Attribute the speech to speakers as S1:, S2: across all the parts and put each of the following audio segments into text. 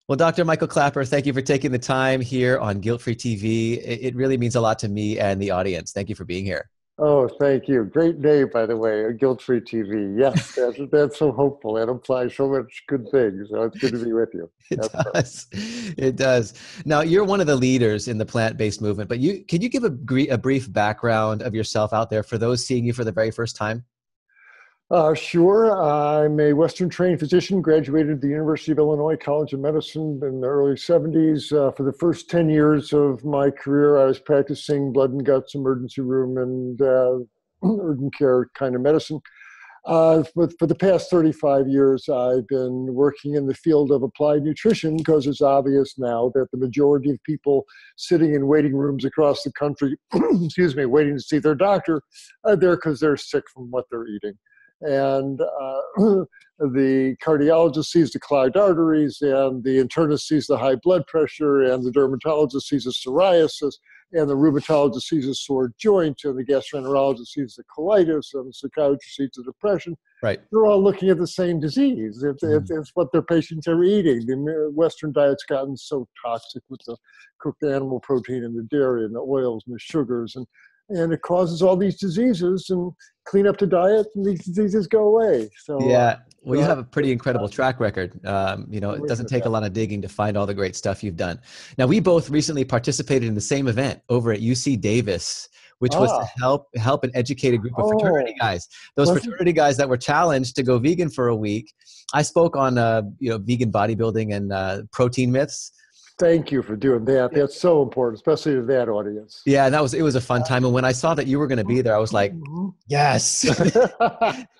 S1: Well, Dr. Michael Clapper, thank you for taking the time here on Guilt-Free TV. It really means a lot to me and the audience. Thank you for being here.
S2: Oh, thank you. Great name, by the way, Guilt-Free TV. Yes, that's so hopeful. That implies so much good things. So it's good to be with you.
S1: It does. It does. Now, you're one of the leaders in the plant-based movement, but can you give a brief background of yourself out there for those seeing you for the very first time?
S2: Sure. I'm a Western-trained physician, graduated at the University of Illinois College of Medicine in the early 70s. For the first 10 years of my career, I was practicing blood and guts, emergency room, and urgent care kind of medicine. For the past 35 years, I've been working in the field of applied nutrition because it's obvious now that the majority of people sitting in waiting rooms across the country, excuse me, waiting to see their doctor, are there because they're sick from what they're eating. And the cardiologist sees the clogged arteries, and the internist sees the high blood pressure, and the dermatologist sees the psoriasis, and the rheumatologist sees a sore joint, and the gastroenterologist sees the colitis, and the psychiatrist sees the depression.
S1: Right.
S2: They're all looking at the same disease. It's what their patients are eating. The Western diet's gotten so toxic with the cooked animal protein and the dairy and the oils and the sugars, and it causes all these diseases, and clean up the diet and these diseases go away. So
S1: yeah, well, you have a pretty incredible track record. You know, it doesn't take a lot of digging to find all the great stuff you've done. Now, we both recently participated in the same event over at UC Davis, which was to help and educate a group of fraternity guys. Those fraternity guys that were challenged to go vegan for a week. I spoke on vegan bodybuilding and protein myths.
S2: Thank you for doing that. That's so important, especially to that audience.
S1: Yeah, and it was a fun time. And when I saw that you were going to be there, I was like, yes,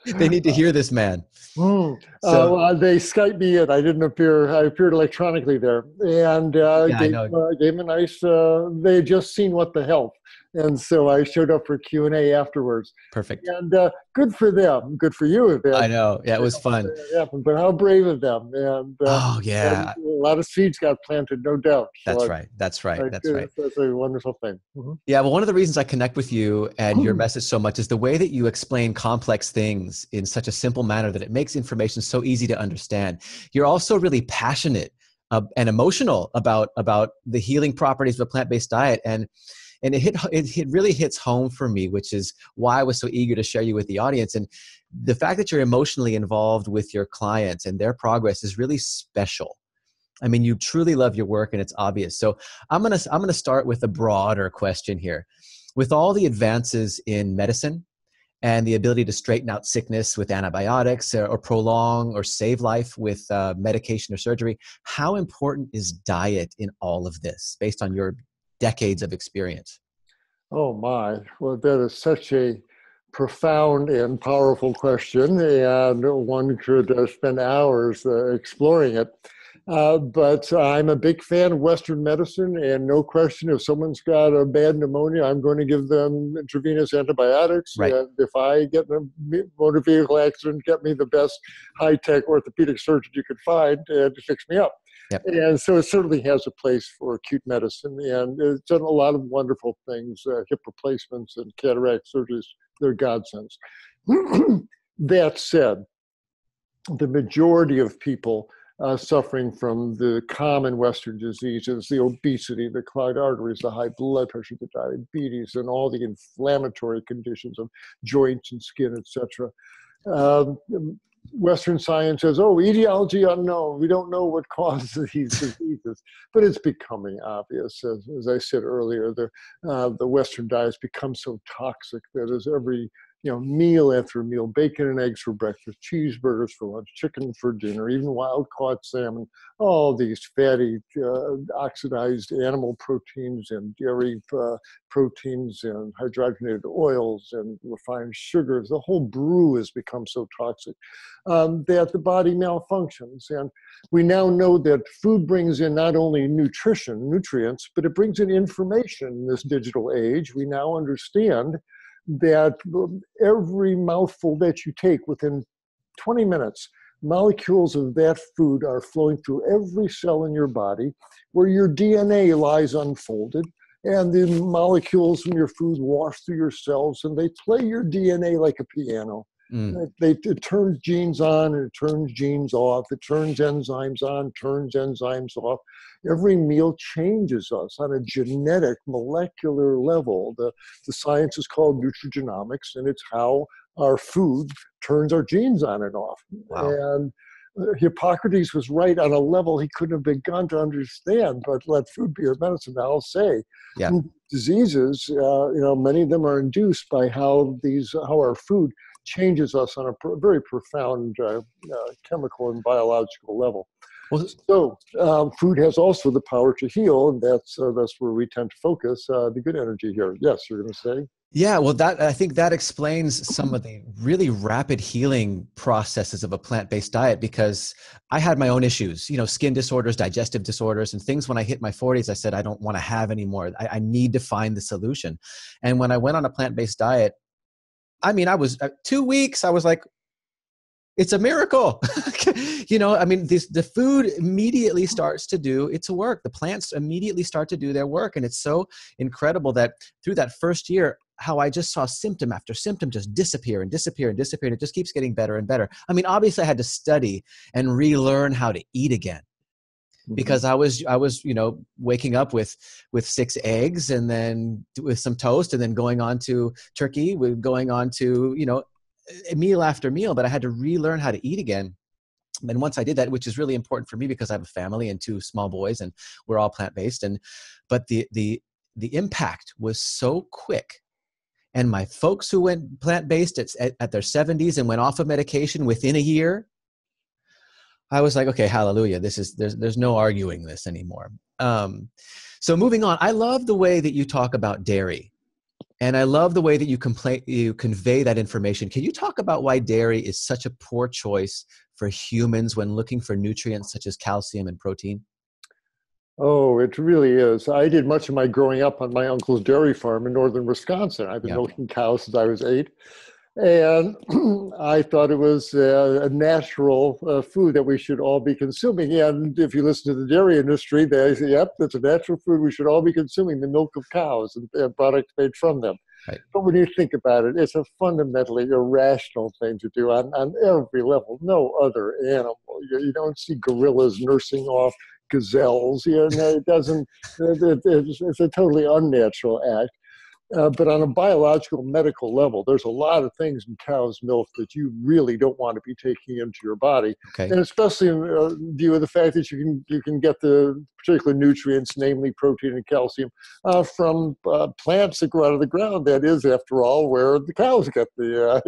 S1: they need to hear this man.
S2: So they Skyped me in. I didn't appear. I appeared electronically there, and gave a nice. They had just seen What the Health, and so I showed up for Q&A afterwards.
S1: Perfect.
S2: And good for them. Good for you.
S1: I know. Yeah, it was fun.
S2: But how brave of them. And
S1: oh yeah,
S2: and a lot of seeds got planted, no doubt.
S1: That's right. That's right. That's right.
S2: That's a wonderful thing.
S1: Yeah, well, one of the reasons I connect with you and your message so much is the way that you explain complex things in such a simple manner that it makes information so easy to understand. You're also really passionate and emotional about the healing properties of a plant-based diet, and it really hits home for me, which is why I was so eager to share you with the audience. And the fact that you're emotionally involved with your clients and their progress is really special. I mean, you truly love your work, and it's obvious. So I'm gonna start with a broader question here. With all the advances in medicine and the ability to straighten out sickness with antibiotics or prolong or save life with medication or surgery, how important is diet in all of this based on your decades of experience?
S2: Oh my, well, that is such a profound and powerful question, and one could spend hours exploring it. But I'm a big fan of Western medicine, and no question, if someone's got a bad pneumonia, I'm going to give them intravenous antibiotics.
S1: Right.
S2: And if I get in a motor vehicle accident, get me the best high-tech orthopedic surgeon you could find to fix me up.
S1: Yep.
S2: And so it certainly has a place for acute medicine, and it's done a lot of wonderful things, hip replacements and cataract surgeries. They're godsends. That said, the majority of people suffering from the common Western diseases, the obesity, the clogged arteries, the high blood pressure, the diabetes, and all the inflammatory conditions of joints and skin, etc. Western science says, oh, etiology unknown. We don't know what causes these diseases, but it's becoming obvious. As I said earlier, the Western diet has become so toxic that as every meal after meal, bacon and eggs for breakfast, cheeseburgers for lunch, chicken for dinner, even wild-caught salmon, all these fatty, oxidized animal proteins and dairy proteins and hydrogenated oils and refined sugars. The whole brew has become so toxic that the body malfunctions. And we now know that food brings in not only nutrients, but it brings in information in this digital age. We now understand that every mouthful that you take, within 20 minutes, molecules of that food are flowing through every cell in your body, where your DNA lies unfolded, and the molecules from your food wash through your cells, and they play your DNA like a piano.
S1: Mm.
S2: It turns genes on and it turns genes off. It turns enzymes on, turns enzymes off. Every meal changes us on a genetic, molecular level. The science is called nutrigenomics, and it's how our food turns our genes on and off.
S1: Wow.
S2: And Hippocrates was right on a level he couldn't have begun to understand, but let food be your medicine. Now I'll say,
S1: Yeah.
S2: diseases, many of them are induced by how our food changes us on a very profound chemical and biological level.
S1: Well,
S2: so food has also the power to heal, and that's where we tend to focus the good energy here. Yes, you're going to say?
S1: yeah, well, I think that explains some of the really rapid healing processes of a plant-based diet, because I had my own issues, skin disorders, digestive disorders, and things. When I hit my 40s, I said, I don't want to have anymore. I need to find the solution. And when I went on a plant-based diet, I mean, I was 2 weeks, I was like, it's a miracle. The food immediately starts to do its work. The plants immediately start to do their work. And it's so incredible that through that first year, how I just saw symptom after symptom just disappear and disappear and disappear. And it just keeps getting better and better. I mean, obviously I had to study and relearn how to eat again, because I was waking up with 6 eggs, and then with some toast, and then going on to turkey, going on to, meal after meal. But I had to relearn how to eat again. And once I did that, which is really important for me because I have a family and 2 small boys, and we're all plant-based. But the impact was so quick. And my folks who went plant-based at their 70s and went off of medication within a year, I was like, okay, hallelujah. There's no arguing this anymore. So moving on, I love the way that you talk about dairy. And I love the way that you convey that information. Can you talk about why dairy is such a poor choice for humans when looking for nutrients such as calcium and protein?
S2: Oh, it really is. I did much of my growing up on my uncle's dairy farm in northern Wisconsin. I've been milking cows since I was 8. And I thought it was a natural food that we should all be consuming. And if you listen to the dairy industry, they say, yep, it's a natural food we should all be consuming, the milk of cows and products made from them.
S1: Right.
S2: But when you think about it, it's a fundamentally irrational thing to do on every level. No other animal. You don't see gorillas nursing off gazelles. It doesn't. It's a totally unnatural act. But on a biological, medical level, there's a lot of things in cow's milk that you really don't want to be taking into your body.
S1: Okay.
S2: And especially in view of the fact that you can get the particular nutrients, namely protein and calcium, from plants that grow out of the ground. That is, after all, where the cows get their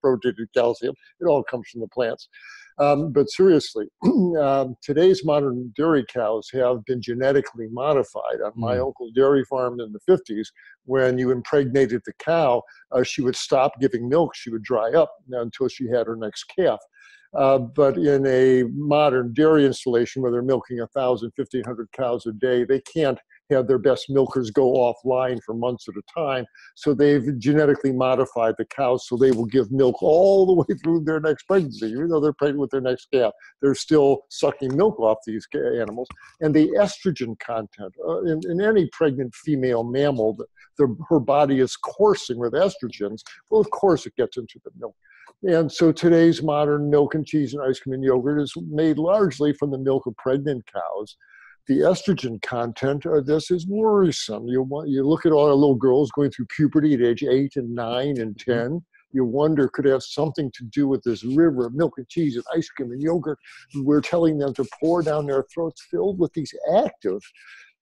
S2: protein and calcium. It all comes from the plants. But seriously, today's modern dairy cows have been genetically modified. On my uncle's dairy farm in the 50s, when you impregnated the cow, she would stop giving milk. She would dry up until she had her next calf. But in a modern dairy installation where they're milking 1,000, 1,500 cows a day, they can't have their best milkers go offline for months at a time. So they've genetically modified the cows so they will give milk all the way through their next pregnancy. Even though they're pregnant with their next calf, they're still sucking milk off these animals. And the estrogen content in any pregnant female mammal, her body is coursing with estrogens. Well, of course it gets into the milk. And so today's modern milk and cheese and ice cream and yogurt is made largely from the milk of pregnant cows. The estrogen content of this is worrisome. You look at all our little girls going through puberty at age 8 and 9 and 10. You wonder, could it have something to do with this river of milk and cheese and ice cream and yogurt we're telling them to pour down their throats, filled with these active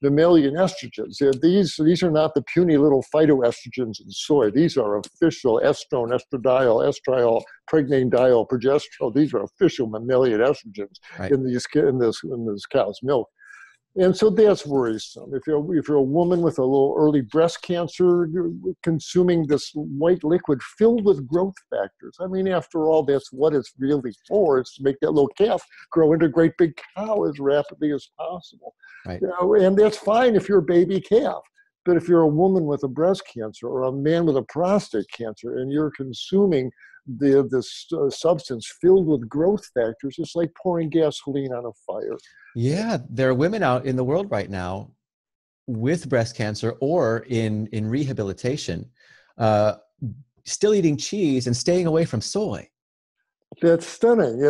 S2: mammalian estrogens? These are not the puny little phytoestrogens in soy. These are official estrone, estradiol, estriol, pregnanediol, progesterone. These are official mammalian estrogens in this cow's milk. And so that's worrisome. If you're a woman with a little early breast cancer, you're consuming this white liquid filled with growth factors. I mean, after all, that's what it's really for. It's to make that little calf grow into a great big cow as rapidly as possible.
S1: Right.
S2: And that's fine if you're a baby calf. But if you're a woman with a breast cancer or a man with a prostate cancer and you're consuming this substance filled with growth factors, it's like pouring gasoline on a fire.
S1: Yeah, there are women out in the world right now with breast cancer or in rehabilitation still eating cheese and staying away from soy.
S2: That's stunning.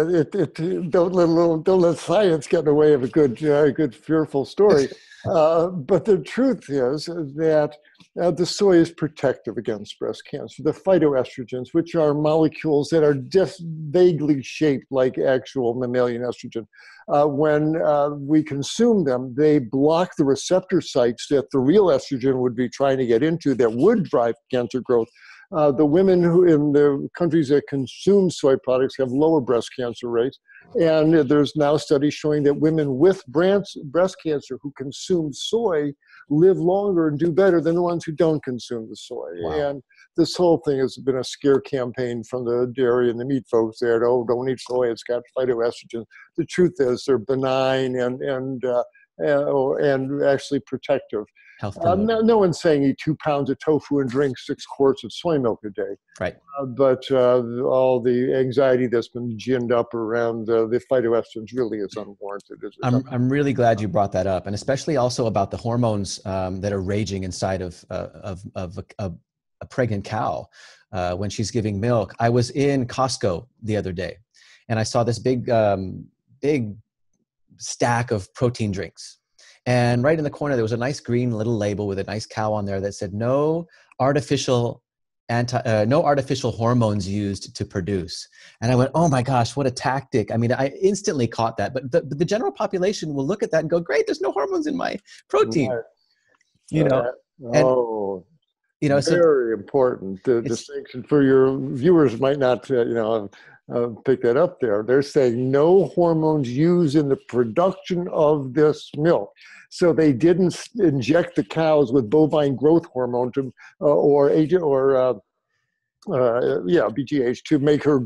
S2: Don't let science get in the way of a good fearful story. But the truth is that the soy is protective against breast cancer. The phytoestrogens, which are molecules that are just vaguely shaped like actual mammalian estrogen, when we consume them, they block the receptor sites that the real estrogen would be trying to get into that would drive cancer growth. The women who in the countries that consume soy products have lower breast cancer rates. And there's now studies showing that women with breast cancer who consume soy live longer and do better than the ones who don't consume the soy.
S1: Wow.
S2: And this whole thing has been a scare campaign from the dairy and the meat folks that, oh, don't eat soy, it's got phytoestrogens. The truth is they're benign and actually protective. No one's saying eat 2 pounds of tofu and drink 6 quarts of soy milk a day.
S1: Right.
S2: But all the anxiety that's been ginned up around the phytoestrogens really is unwarranted.
S1: I'm really glad you brought that up, and especially also about the hormones that are raging inside of a pregnant cow when she's giving milk. I was in Costco the other day, and I saw this big stack of protein drinks. And right in the corner, there was a nice green little label with a nice cow on there that said, no artificial hormones used to produce. And I went, oh my gosh, what a tactic. I mean, I instantly caught that. But the general population will look at that and go, great, there's no hormones in my protein.
S2: Right.
S1: You know,
S2: very important. The distinction for your viewers might not, pick that up there. They're saying no hormones used in the production of this milk. So they didn't inject the cows with bovine growth hormone BGH to make her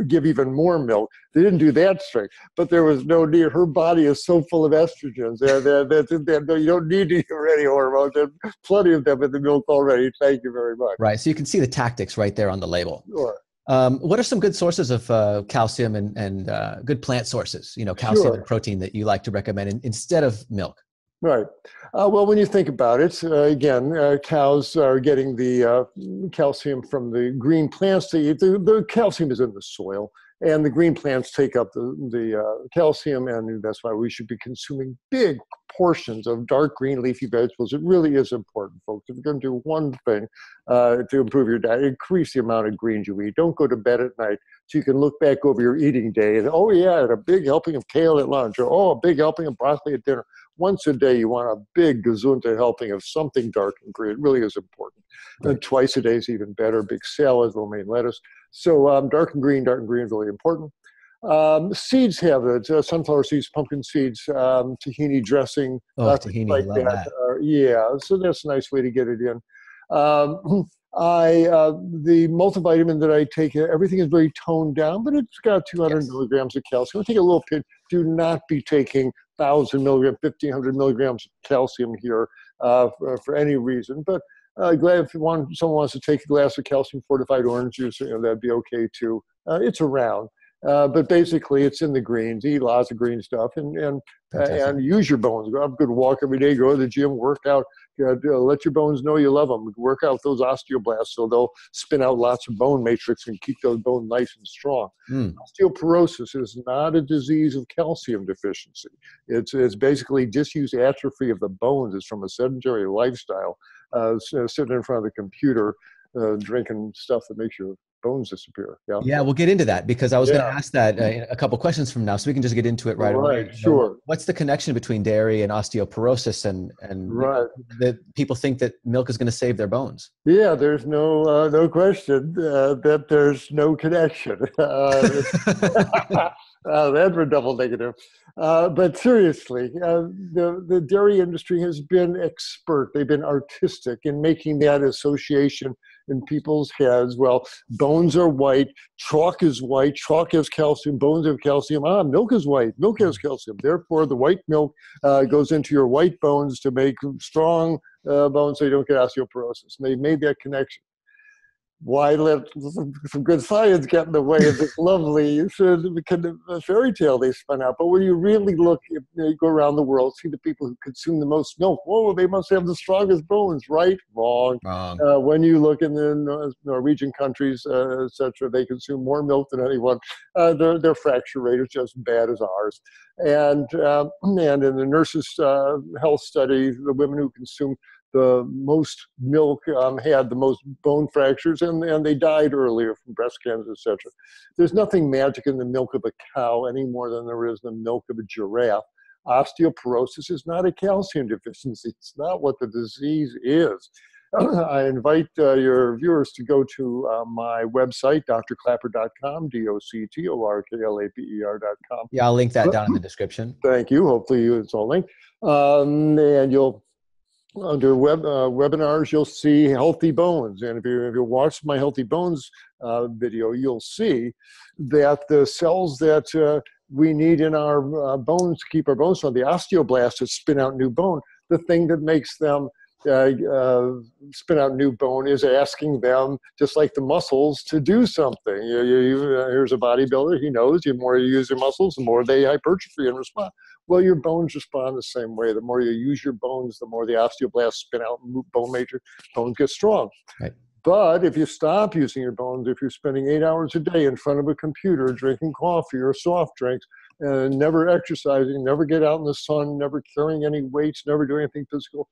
S2: give even more milk. They didn't do that trick, but there was no need. Her body is so full of estrogens that you don't need to use any hormones. There's plenty of them in the milk already. Thank you very much.
S1: Right. So you can see the tactics right there on the label.
S2: Sure.
S1: What are some good sources of calcium and good plant sources, calcium and protein that you like to recommend instead of milk?
S2: Right. Well, when you think about it, again, cows are getting the calcium from the green plants they eat. The calcium is in the soil, and the green plants take up the calcium, and that's why we should be consuming big portions of dark green leafy vegetables. It really is important, folks. If you're going to do one thing to improve your diet, increase the amount of greens you eat. Don't go to bed at night so you can look back over your eating day and, oh yeah, I had a big helping of kale at lunch, or oh, a big helping of broccoli at dinner. Once a day, you want a big gazunta helping of something dark and green. It really is important.
S1: Right.
S2: And twice a day is even better. Big salad, romaine lettuce. So dark and green is really important. Seeds have it. Sunflower seeds, pumpkin seeds, tahini dressing.
S1: Tahini,
S2: like
S1: love that.
S2: So that's a nice way to get it in. The multivitamin that I take, everything is very toned down, but it's got 200 milligrams of calcium. I take a little pinch. Do not be taking 1,000 milligrams, 1,500 milligrams of calcium here for any reason. But glad if someone wants to take a glass of calcium fortified orange juice, that'd be okay too. It's around. But basically, it's in the greens. Eat lots of green stuff and use your bones. Go have a good walk every day. Go to the gym, work out. Let your bones know you love them. Work out those osteoblasts so they'll spin out lots of bone matrix and keep those bones nice and strong. Osteoporosis is not a disease of calcium deficiency. It's basically disuse atrophy of the bones. It's from a sedentary lifestyle, sitting in front of the computer, drinking stuff that makes your bones disappear.
S1: Yeah, we'll get into that because I was going to ask that a couple questions from now, so we can just get into it right away.
S2: Sure.
S1: What's the connection between dairy and osteoporosis, and that people think that milk is going to save their bones? Yeah,
S2: there's no question that there's no connection. That's a double negative. But seriously, the dairy industry has been expert. They've been artistic in making that association in people's heads. Well, bones are white, chalk is white, chalk has calcium, bones have calcium. Milk is white, milk has calcium. Therefore, the white milk goes into your white bones to make strong bones so you don't get osteoporosis. And they made that connection. why let some good science get in the way of this lovely kind of fairy tale they spun out? But when you really look, you go around the world, see the people who consume the most milk. Whoa, they must have the strongest bones, right? Wrong. When you look in the Norwegian countries, etc., they consume more milk than anyone. Their fracture rate is just as bad as ours. And in the nurses' health study, the women who consume the most milk had the most bone fractures, and they died earlier from breast cancer, etc. There's nothing magic in the milk of a cow any more than there is the milk of a giraffe. Osteoporosis is not a calcium deficiency. It's not what the disease is. I invite your viewers to go to my website, drklapper.com, doctorklaper.com.
S1: Yeah, I'll link that down in the description.
S2: Thank you. Hopefully it's all linked. And you'll, under webinars, you'll see healthy bones. And if you watch my Healthy Bones video, you'll see that the cells that we need in our bones to keep our bones strong, the osteoblasts that spin out new bone, the thing that makes them spin out new bone is asking them, just like the muscles, to do something. Here's a bodybuilder, he knows the more you use your muscles, the more they hypertrophy and respond. Well, your bones respond the same way. The more you use your bones, the more the osteoblasts spin out bone matrix, bones get strong.
S1: Right.
S2: But if you stop using your bones, if you're spending 8 hours a day in front of a computer, drinking coffee or soft drinks, and never exercising, never get out in the sun, never carrying any weights, never doing anything physical,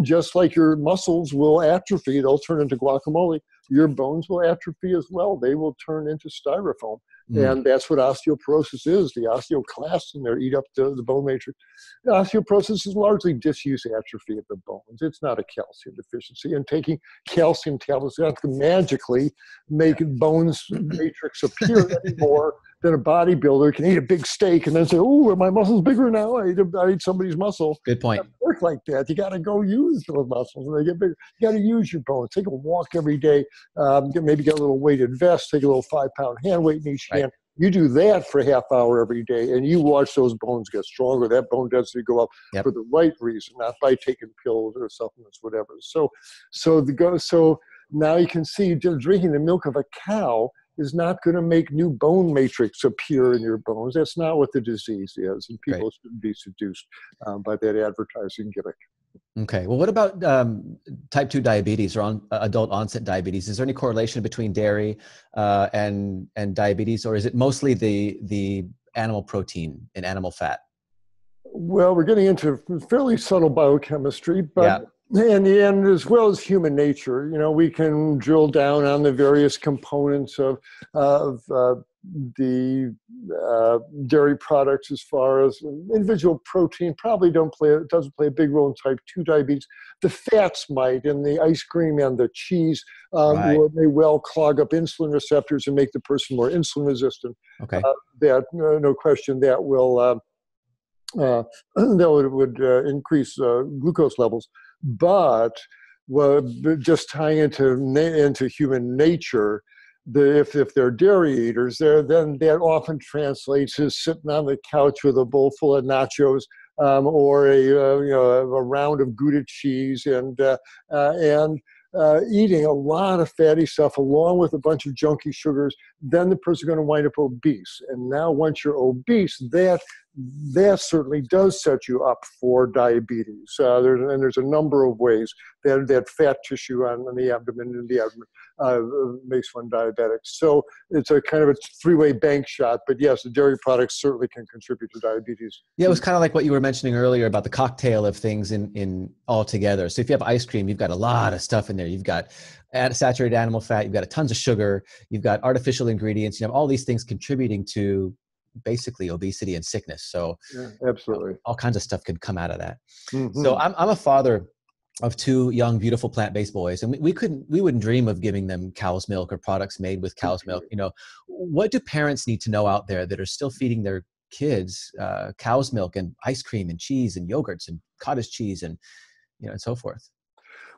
S2: just like your muscles will atrophy, they'll turn into guacamole, your bones will atrophy as well. They will turn into styrofoam. And that's what osteoporosis is. The osteoclasts in there eat up the bone matrix. The osteoporosis is largely disuse atrophy of the bones. It's not a calcium deficiency. And taking calcium tablets is not to magically make bones matrix appear anymore than a bodybuilder can eat a big steak and then say, oh, my muscle's bigger now. I ate somebody's muscle.
S1: Good point.
S2: It doesn't work like that. You got to go use those muscles and they get bigger. You got to use your bones. Take a walk every day. Maybe get a little weighted vest. Take a little 5-pound hand weight in each hand. You do that for a half hour every day, and you watch those bones get stronger. That bone density go up for the right reason, not by taking pills or supplements, whatever. So now you can see drinking the milk of a cow is not going to make new bone matrix appear in your bones. That's not what the disease is, and people shouldn't be seduced by that advertising gimmick.
S1: Okay. Well, what about type 2 diabetes or adult onset diabetes? Is there any correlation between dairy and diabetes, or is it mostly the animal protein and animal fat?
S2: Well, we're getting into fairly subtle biochemistry, but in the end, as well as human nature, we can drill down on the various components of the dairy products as far as individual protein probably doesn't play a big role in type 2 diabetes. The fats might, and the ice cream and the cheese may well clog up insulin receptors and make the person more insulin resistant.
S1: Okay.
S2: No question that will would increase glucose levels. But just tying into human nature, if they're dairy eaters, then that often translates as sitting on the couch with a bowl full of nachos or a round of Gouda cheese and eating a lot of fatty stuff along with a bunch of junky sugars. Then the person's going to wind up obese. And now once you're obese, that certainly does set you up for diabetes. There's a number of ways that fat tissue on the abdomen makes one diabetic. So it's a kind of a three-way bank shot. But yes, the dairy products certainly can contribute to diabetes.
S1: Yeah, it was kind of like what you were mentioning earlier about the cocktail of things in all together. So if you have ice cream, you've got a lot of stuff in there. You've got saturated animal fat, you've got tons of sugar, you've got artificial ingredients, you have all these things contributing to basically obesity and sickness. So
S2: absolutely,
S1: all kinds of stuff could come out of that.
S2: Mm-hmm.
S1: So I'm a father of 2 young, beautiful plant-based boys, and we wouldn't dream of giving them cow's milk or products made with cow's milk. What do parents need to know out there that are still feeding their kids cow's milk and ice cream and cheese and yogurts and cottage cheese and and so forth?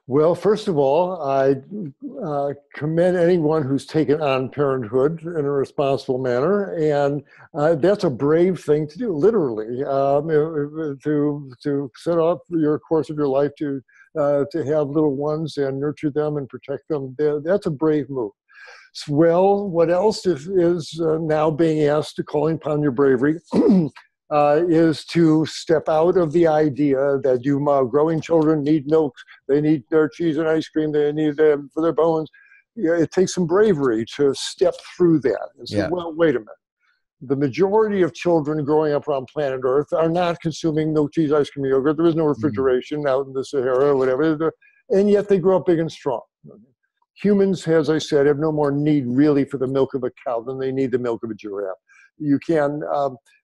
S2: Well, first of all, I commend anyone who's taken on parenthood in a responsible manner, and that's a brave thing to do, literally, to set up your course of your life to have little ones and nurture them and protect them. That's a brave move. Well, what else is now being asked, to calling upon your bravery, is to step out of the idea that growing children need milk, they need their cheese and ice cream, they need them for their bones. Yeah, it takes some bravery to step through that and say, well, wait a minute. The majority of children growing up around planet Earth are not consuming milk, cheese, ice cream, yogurt. There is no refrigeration out in the Sahara or whatever, and yet they grow up big and strong. Humans, as I said, have no more need really for the milk of a cow than they need the milk of a giraffe. You can,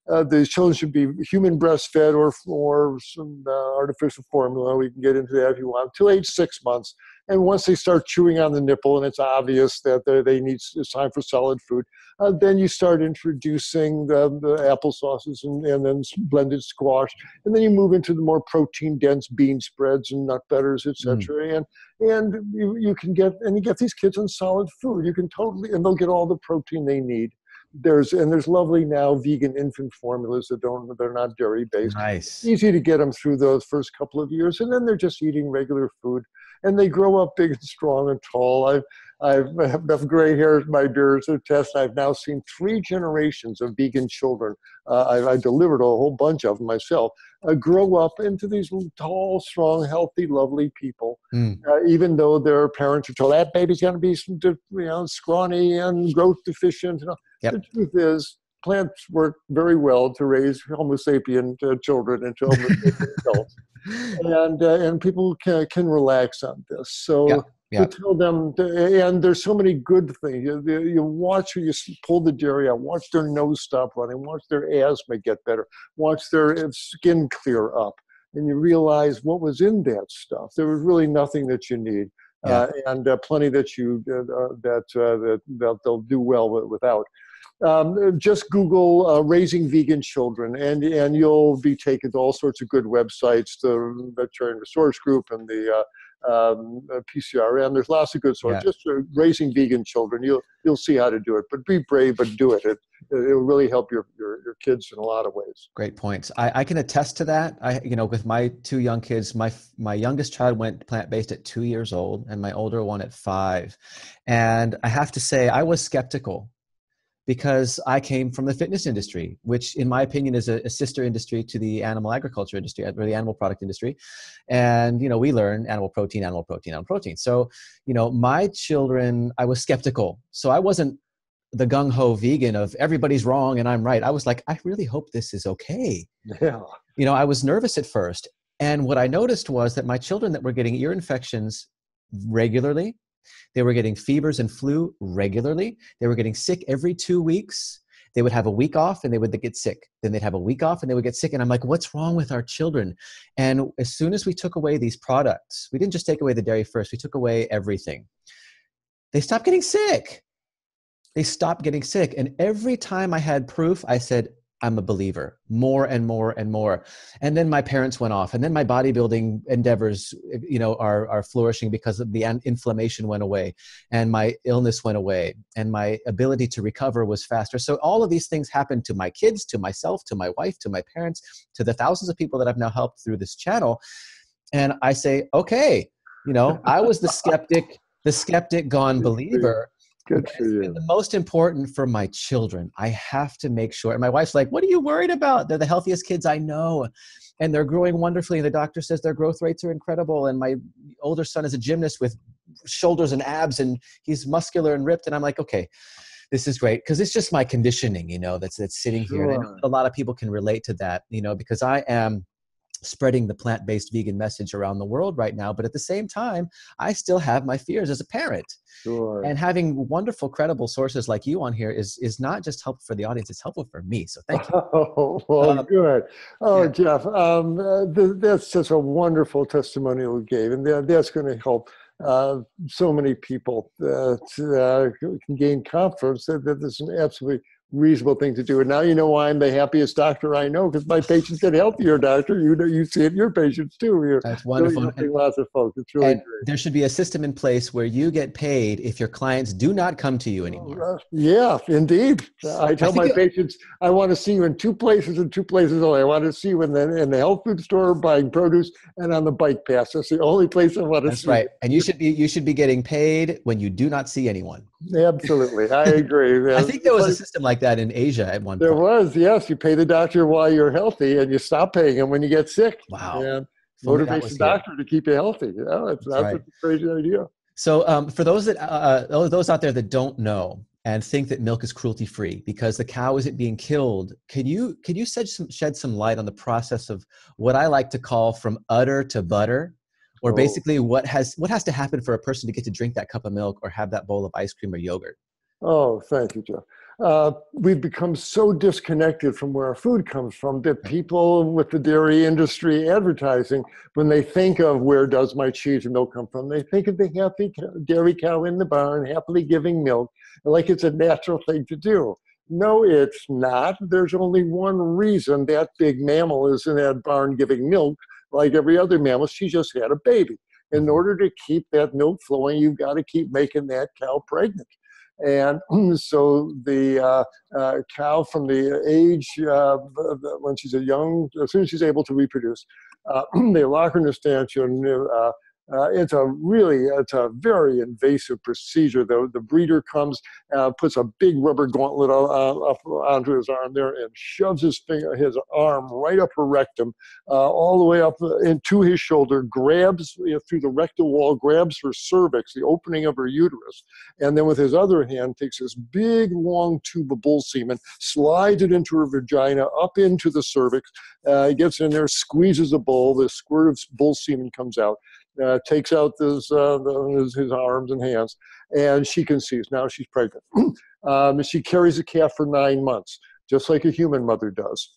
S2: the children should be human breastfed or some artificial formula. We can get into that if you want, till age 6 months. And once they start chewing on the nipple and it's obvious that it's time for solid food, then you start introducing the applesauces and then blended squash. And then you move into the more protein-dense bean spreads and nut butters, etc. And you get these kids on solid food. You can and they'll get all the protein they need. There's lovely now vegan infant formulas they're not dairy based.
S1: Nice.
S2: Easy to get them through those first couple of years, and then they're just eating regular food, and they grow up big and strong and tall. I have enough gray hair in my beard to test. I've now seen 3 generations of vegan children. I delivered a whole bunch of them myself. Grow up into these tall, strong, healthy, lovely people. Even though their parents are told that baby's going to be, scrawny and growth deficient. The truth is, plants work very well to raise Homo sapien children into Homo sapien adults, and people can relax on this. So. To tell them, and there's so many good things. You watch, you pull the dairy out, watch their nose stop running, watch their asthma get better, watch their skin clear up, and you realize what was in that stuff. There was really nothing that you need, and plenty that that they'll do well without. Just Google raising vegan children, and you'll be taken to all sorts of good websites, the Vegetarian Resource Group and the PCRM. There's lots of good sources. Just raising vegan children, you'll see how to do it. But be brave, but do it. It'll really help your kids in a lot of ways.
S1: Great points. I can attest to that. With my 2 young kids, my youngest child went plant-based at 2 years old, and my older one at 5. And I have to say, I was skeptical, because I came from the fitness industry, which in my opinion is a sister industry to the animal agriculture industry, or the animal product industry. And, we learn animal protein, animal protein, animal protein. So, my children, I was skeptical. So I wasn't the gung-ho vegan of everybody's wrong and I'm right. I was like, I really hope this is okay.
S2: Yeah.
S1: I was nervous at first. And what I noticed was that my children that were getting ear infections regularly, they were getting fevers and flu regularly. They were getting sick every 2 weeks. They would have a week off and they would get sick. Then they'd have a week off and they would get sick. And I'm like, what's wrong with our children? And as soon as we took away these products, we didn't just take away the dairy first, we took away everything. They stopped getting sick. They stopped getting sick. And every time I had proof, I said, I'm a believer, more and more and more. And then my parents went off, and then my bodybuilding endeavors, are flourishing because of the inflammation went away, and my illness went away, and my ability to recover was faster. So all of these things happened to my kids, to myself, to my wife, to my parents, to the thousands of people that I've now helped through this channel. And I say, okay, I was the skeptic gone believer.
S2: Good for you.
S1: And the most important for my children, I have to make sure. And my wife's like, what are you worried about? They're the healthiest kids I know. And they're growing wonderfully. And the doctor says their growth rates are incredible. And my older son is a gymnast with shoulders and abs, and he's muscular and ripped. And I'm like, okay, this is great. Because it's just my conditioning, that's sitting here. And I know a lot of people can relate to that, because I am spreading the plant-based vegan message around the world right now. But at the same time, I still have my fears as a parent.
S2: Sure.
S1: And having wonderful, credible sources like you on here is not just helpful for the audience, it's helpful for me. So thank you.
S2: Oh, well, good. Oh, Jeff, that's such a wonderful testimonial you gave. And that's going to help so many people to can gain confidence that this is an absolutely reasonable thing to do. And now you know why I'm the happiest doctor I know, because my patients get healthier, doctor. You know, you see it in your patients too. You're
S1: That's wonderful.
S2: Really helping lots of folks. It's really great.
S1: There should be a system in place where you get paid if your clients do not come to you anymore.
S2: Yeah, indeed. I tell my patients, I want to see you in two places and two places only. I want to see you in the health food store buying produce and on the bike path. That's the only place I want to see.
S1: That's right. And you should be getting paid when you do not see anyone.
S2: Absolutely. I agree.
S1: I think there was a system like that in Asia at one point.
S2: There was, yes. You pay the doctor while you're healthy and you stop paying him when you get sick.
S1: Wow.
S2: And motivates the doctor to keep you healthy. That's right. A crazy idea.
S1: So for those out there that don't know and think that milk is cruelty-free because the cow isn't being killed, can you shed some light on the process of what I like to call from udder to butter? Or basically what has to happen for a person to get to drink that cup of milk or have that bowl of ice cream or yogurt?
S2: Oh, thank you, Jeff. We've become so disconnected from where our food comes from that people with the dairy industry advertising, when they think of where does my cheese and milk come from, they think of the happy dairy cow in the barn happily giving milk, like it's a natural thing to do. No, it's not. There's only one reason that big mammal is in that barn giving milk. Like every other mammal, she just had a baby. In order to keep that milk flowing, you've got to keep making that cow pregnant. And so the cow from the age, when she's as soon as she's able to reproduce, they lock her in a stanchion. It's a very invasive procedure. The breeder comes, puts a big rubber gauntlet up onto his arm there and shoves his arm right up her rectum, all the way up into his shoulder, grabs through the rectal wall, grabs her cervix, the opening of her uterus, and then with his other hand takes this big long tube of bull semen, slides it into her vagina, up into the cervix, gets in there, squeezes the bull, the squirt of bull semen comes out. Takes out his arms and hands, and she conceives. Now she's pregnant. She carries a calf for 9 months, just like a human mother does.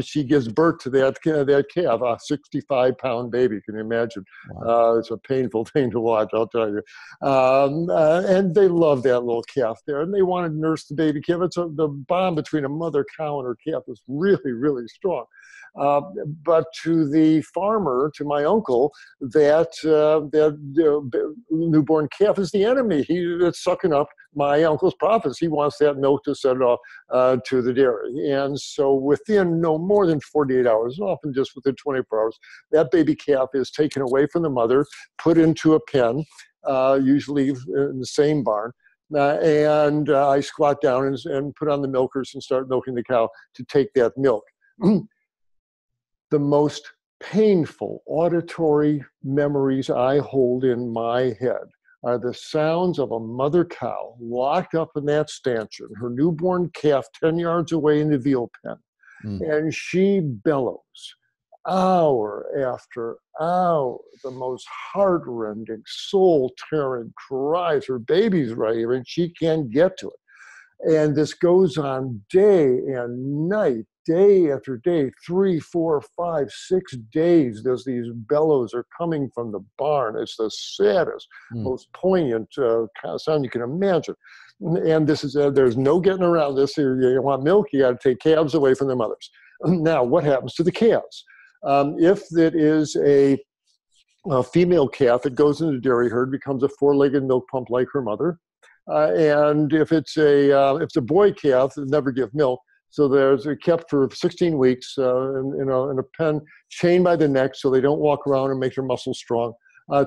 S2: She gives birth to that calf, a 65-pound baby. Can you imagine? Wow. It's a painful thing to watch, I'll tell you. And they love that little calf there, and they want to nurse the baby calf. The bond between a mother cow and her calf is really, really strong. But to the farmer, to my uncle, that newborn calf is the enemy. It's sucking up my uncle's profits. He wants that milk to send it off to the dairy. And so within no more than 48 hours, often just within 24 hours, that baby calf is taken away from the mother, put into a pen, usually in the same barn. And I squat down and put on the milkers and start milking the cow to take that milk. The most painful auditory memories I hold in my head are the sounds of a mother cow locked up in that stanchion, her newborn calf 10 yards away in the veal pen. And she bellows hour after hour, the most heart-rending, soul-tearing cries. Her baby's right here and she can't get to it. And this goes on day and night, day after day, 3, 4, 5, 6 days, these bellows are coming from the barn. It's the saddest, most poignant sound you can imagine. And this is, there's no getting around this. You want milk, you got to take calves away from their mothers. Now, what happens to the calves? If it is a female calf, it goes into the dairy herd, becomes a 4-legged milk pump like her mother. And if it's a boy calf, it never give milk. So they're kept for 16 weeks in a pen, chained by the neck so they don't walk around and make their muscles strong.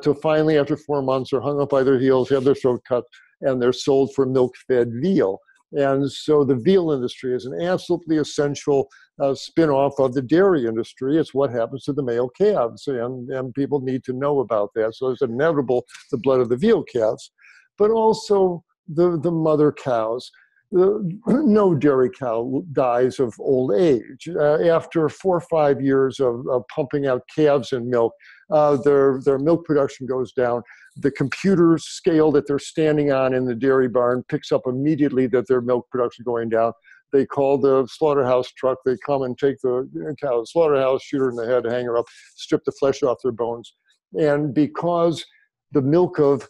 S2: Till finally, after 4 months, they're hung up by their heels, have their throat cut, and they're sold for milk-fed veal. And so the veal industry is an absolutely essential spin-off of the dairy industry. It's what happens to the male calves, and people need to know about that. So it's inevitable, the blood of the veal calves, but also the mother cows. No dairy cow dies of old age. After 4 or 5 years of pumping out calves and milk, their milk production goes down. The computer scale that they're standing on in the dairy barn picks up immediately that their milk production is going down. They call the slaughterhouse truck. They come and take the cow to the slaughterhouse, shoot her in the head, hang her up, strip the flesh off their bones. And because the milk of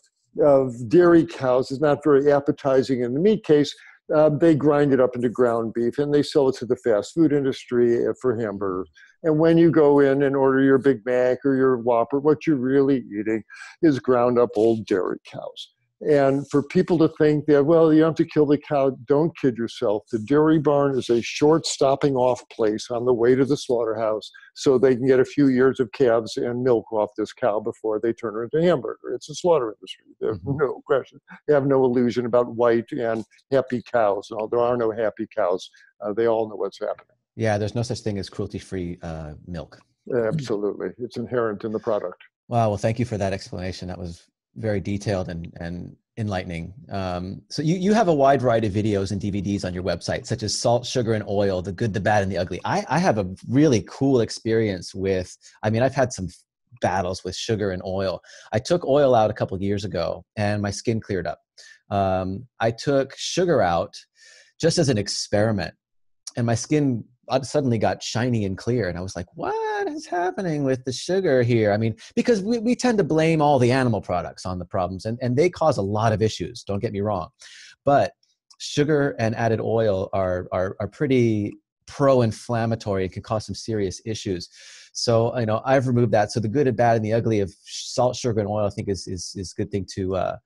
S2: dairy cows is not very appetizing in the meat case, they grind it up into ground beef and they sell it to the fast food industry for hamburgers. And when you go in and order your Big Mac or your Whopper, what you're really eating is ground up old dairy cows. And for people to think that, well, you have to kill the cow, don't kid yourself. The dairy barn is a short stopping off place on the way to the slaughterhouse so they can get a few years of calves and milk off this cow before they turn her into a hamburger. It's a slaughter industry. There's no question. They have no illusion about white and happy cows. No, there are no happy cows. They all know what's happening.
S1: Yeah, there's no such thing as cruelty-free milk.
S2: Absolutely. It's inherent in the product.
S1: Wow. Well, thank you for that explanation. That was very detailed and enlightening. So you have a wide variety of videos and DVDs on your website, such as Salt, Sugar, and Oil, the Good, the Bad, and the Ugly. I have a really cool experience with, I mean, I've had some battles with sugar and oil. I took oil out a couple of years ago and my skin cleared up. I took sugar out just as an experiment and my skin suddenly got shiny and clear. And I was like, what is happening with the sugar here? I mean, because we tend to blame all the animal products on the problems and they cause a lot of issues, don't get me wrong. But sugar and added oil are pretty pro-inflammatory and can cause some serious issues. So, you know, I've removed that. So the good and bad and the ugly of salt, sugar, and oil, I think is a good thing to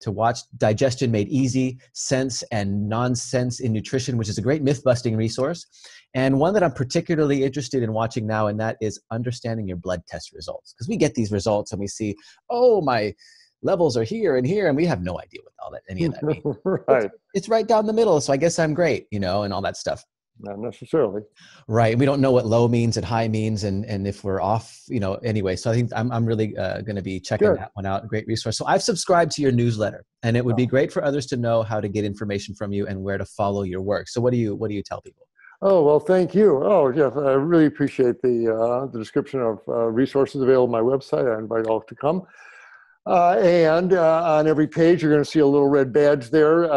S1: watch. Digestion Made Easy, Sense and Nonsense in Nutrition, which is a great myth-busting resource. And one that I'm particularly interested in watching now, and that is Understanding Your Blood Test Results. Because we get these results and we see, oh, my levels are here and here, and we have no idea what all that, any of that means.
S2: Right.
S1: It's right down the middle, so I guess I'm great, you know, and all that stuff.
S2: Not necessarily.
S1: Right. We don't know what low means and high means and if we're off, you know, anyway. So I think I'm really going to be checking that one out. A great resource. So I've subscribed to your newsletter and it would be great for others to know how to get information from you and where to follow your work. So what do you tell people?
S2: Oh, well, thank you. Oh, yes, I really appreciate the description of resources available on my website. I invite all to come. And on every page, you're going to see a little red badge there.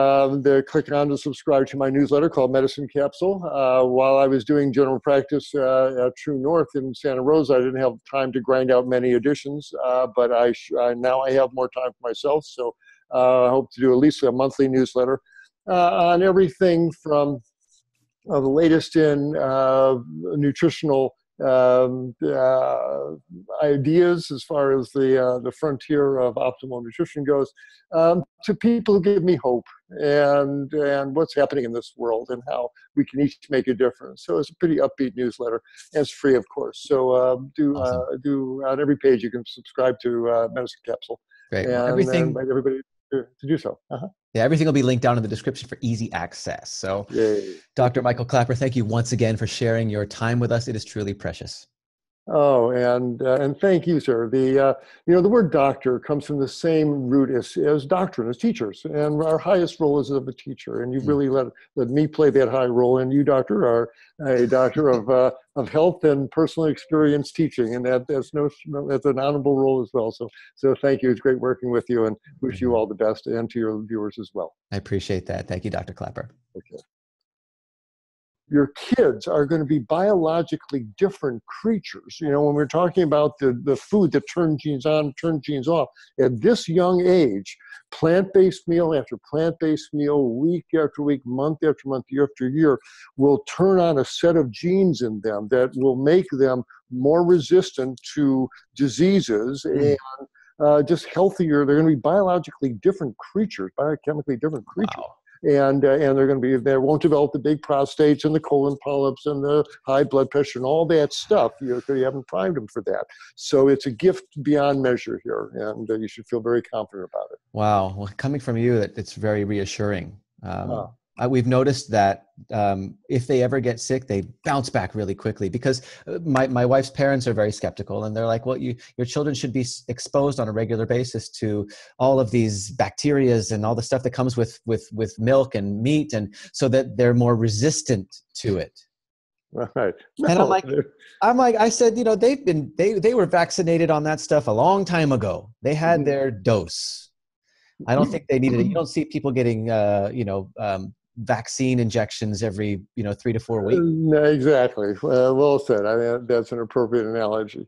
S2: Click on to subscribe to my newsletter called Medicine Capsule. While I was doing general practice at True North in Santa Rosa, I didn't have time to grind out many editions, but now I have more time for myself. So I hope to do at least a monthly newsletter on everything from the latest in nutritional ideas as far as the frontier of optimal nutrition goes, to people who give me hope and what's happening in this world and how we can each make a difference. So it's a pretty upbeat newsletter, and it's free, of course. So
S1: Awesome.
S2: do on every page you can subscribe to Medicine Capsule.
S1: Great.
S2: And
S1: Everything.
S2: invite everybody to do so.
S1: Yeah, everything will be linked down in the description for easy access. So,
S2: Yay.
S1: Dr. Michael Clapper, thank you once again for sharing your time with us. It is truly precious.
S2: Oh, and thank you, sir. The word doctor comes from the same root as doctrine, as teachers, and our highest role is of a teacher. And you've really let me play that high role. And you, doctor, are a doctor of health and personal experience teaching, and that's an honorable role as well. So thank you. It's great working with you, and wish you all the best, and to your viewers as well.
S1: I appreciate that. Thank you, Dr. Clapper.
S2: Okay. Your kids are going to be biologically different creatures. You know, when we're talking about the food that turns genes on, turns genes off, at this young age, plant-based meal after plant-based meal, week after week, month after month, year after year, will turn on a set of genes in them that will make them more resistant to diseases and just healthier. They're going to be biologically different creatures, biochemically different creatures.
S1: Wow.
S2: And they're going to they won't develop the big prostates and the colon polyps and the high blood pressure and all that stuff. You haven't primed them for that. So it's a gift beyond measure here, and you should feel very confident about it.
S1: Wow. Well, coming from you, it's very reassuring. We've noticed that if they ever get sick, they bounce back really quickly, because my wife's parents are very skeptical, and they're like, well, your children should be exposed on a regular basis to all of these bacterias and all the stuff that comes with milk and meat, and so that they're more resistant to it.
S2: Right.
S1: And I said, you know, they were vaccinated on that stuff a long time ago. They had their dose. I don't think they needed it. You don't see people getting, vaccine injections every, 3 to 4 weeks.
S2: Exactly. Well said. I mean, that's an appropriate analogy.